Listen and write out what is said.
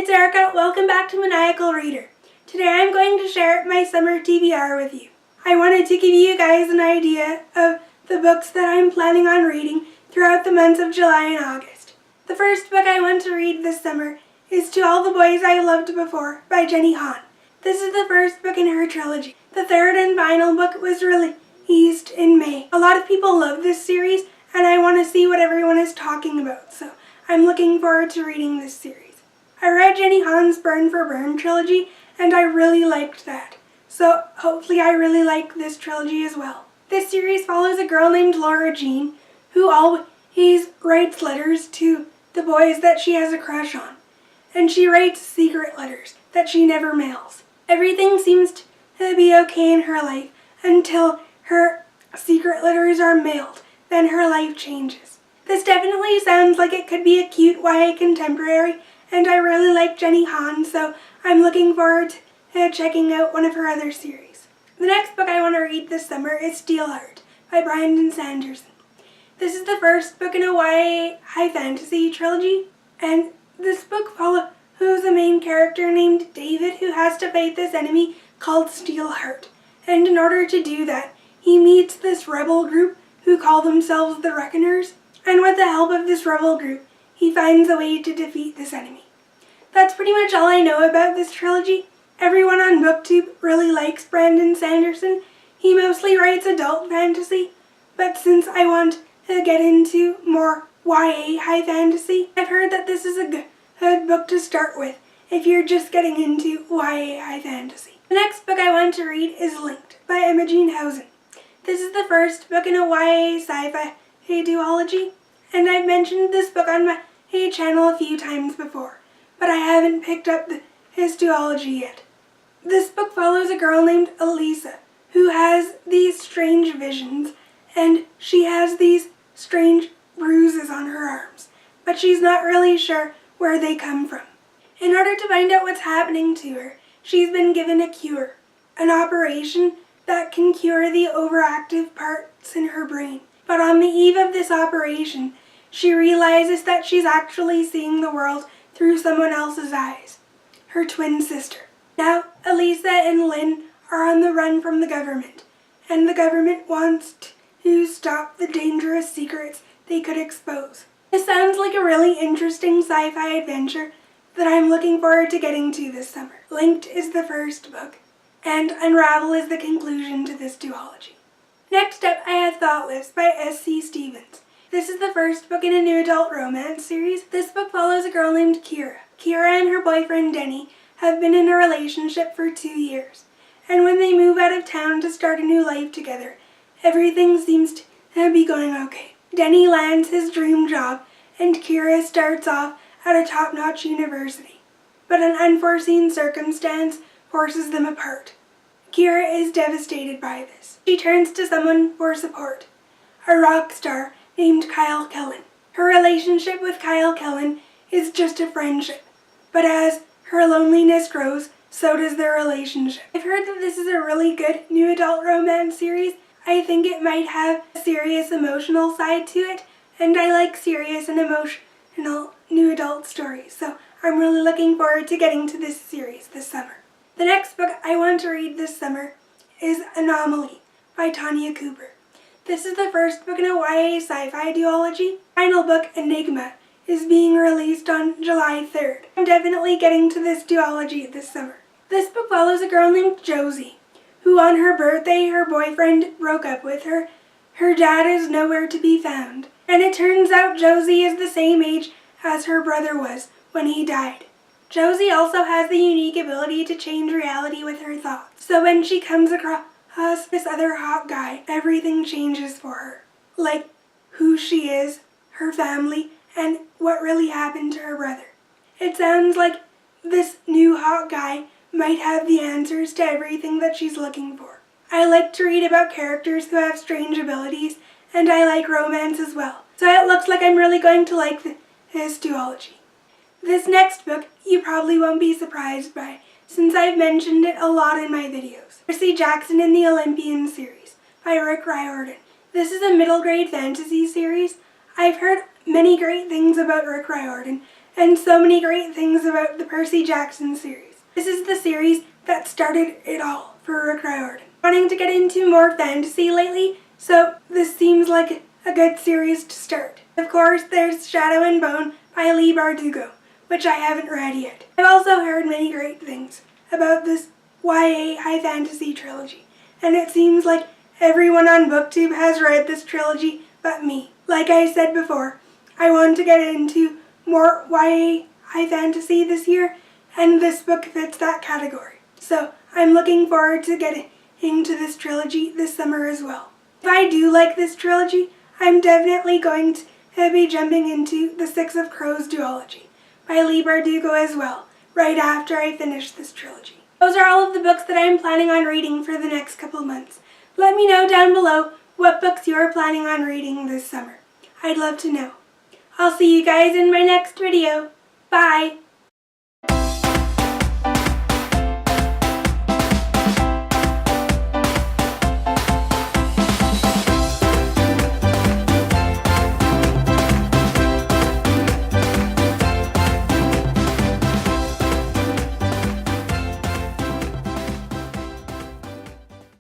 it's Erica. Welcome back to Maniacal Reader. Today I'm going to share my summer T.B.R. with you. I wanted to give you guys an idea of the books that I'm planning on reading throughout the months of July and August. The first book I want to read this summer is To All the Boys I Loved Before by Jenny Han. This is the first book in her trilogy. The third and final book was released in May. A lot of people love this series and I want to see what everyone is talking about, so I'm looking forward to reading this series. I read Jenny Han's Burn for Burn trilogy and I really liked that, so hopefully I really like this trilogy as well. This series follows a girl named Laura Jean who always writes letters to the boys that she has a crush on, and she writes secret letters that she never mails. Everything seems to be okay in her life until her secret letters are mailed, then her life changes. This definitely sounds like it could be a cute YA contemporary, and I really like Jenny Han, so I'm looking forward to checking out one of her other series. The next book I want to read this summer is Steelheart by Brandon Sanderson. This is the first book in a YA high fantasy trilogy, and this book follows a main character named David who has to fight this enemy called Steelheart. And in order to do that, he meets this rebel group who call themselves the Reckoners, and with the help of this rebel group, he finds a way to defeat this enemy. That's pretty much all I know about this trilogy. Everyone on BookTube really likes Brandon Sanderson. He mostly writes adult fantasy, but since I want to get into more YA high fantasy, I've heard that this is a good book to start with if you're just getting into YA high fantasy. The next book I want to read is Linked by Emma Jean Housen. This is the first book in a YA sci-fi duology, and I've mentioned this book on my channel a few times before, but I haven't picked up his duology yet. This book follows a girl named Elisa who has these strange visions, and she has these strange bruises on her arms, but she's not really sure where they come from. In order to find out what's happening to her, she's been given a cure, an operation that can cure the overactive parts in her brain. But on the eve of this operation, she realizes that she's actually seeing the world through someone else's eyes, her twin sister. Now, Elisa and Lynn are on the run from the government, and the government wants to stop the dangerous secrets they could expose. This sounds like a really interesting sci-fi adventure that I'm looking forward to getting to this summer. Linked is the first book, and Unravel is the conclusion to this duology. Next up, I have Thoughtless by S.C. Stevens. This is the first book in a new adult romance series. This book follows a girl named Kira. Kira and her boyfriend Denny have been in a relationship for 2 years, and when they move out of town to start a new life together, everything seems to be going okay. Denny lands his dream job, and Kira starts off at a top-notch university, but an unforeseen circumstance forces them apart. Kira is devastated by this. She turns to someone for support, a rock star named Kyle Kellen. Her relationship with Kyle Kellen is just a friendship, but as her loneliness grows, so does their relationship. I've heard that this is a really good new adult romance series. I think it might have a serious emotional side to it, and I like serious and emotional new adult stories, so I'm really looking forward to getting to this series this summer. The next book I want to read this summer is Anomaly by Tanya Cooper. This is the first book in a YA sci-fi duology. Final book, Enigma, is being released on July 3rd. I'm definitely getting to this duology this summer. This book follows a girl named Josie, who on her birthday her boyfriend broke up with her. Her dad is nowhere to be found, and it turns out Josie is the same age as her brother was when he died. Josie also has the unique ability to change reality with her thoughts, so when she comes across this other hot guy, everything changes for her. Like who she is, her family, and what really happened to her brother. It sounds like this new hot guy might have the answers to everything that she's looking for. I like to read about characters who have strange abilities, and I like romance as well, so it looks like I'm really going to like this duology. This next book you probably won't be surprised by, since I've mentioned it a lot in my videos. Percy Jackson in the Olympian series by Rick Riordan. This is a middle grade fantasy series. I've heard many great things about Rick Riordan, and so many great things about the Percy Jackson series. This is the series that started it all for Rick Riordan. Wanting to get into more fantasy lately, so this seems like a good series to start. Of course, there's Shadow and Bone by Leigh Bardugo, which I haven't read yet. I've also heard many great things about this YA high fantasy trilogy, and it seems like everyone on BookTube has read this trilogy but me. Like I said before, I want to get into more YA high fantasy this year, and this book fits that category. So I'm looking forward to getting into this trilogy this summer as well. If I do like this trilogy, I'm definitely going to be jumping into The Six of Crows duology by Leigh Bardugo as well, right after I finish this trilogy. Those are all of the books that I'm planning on reading for the next couple months. Let me know down below what books you're planning on reading this summer. I'd love to know. I'll see you guys in my next video. Bye!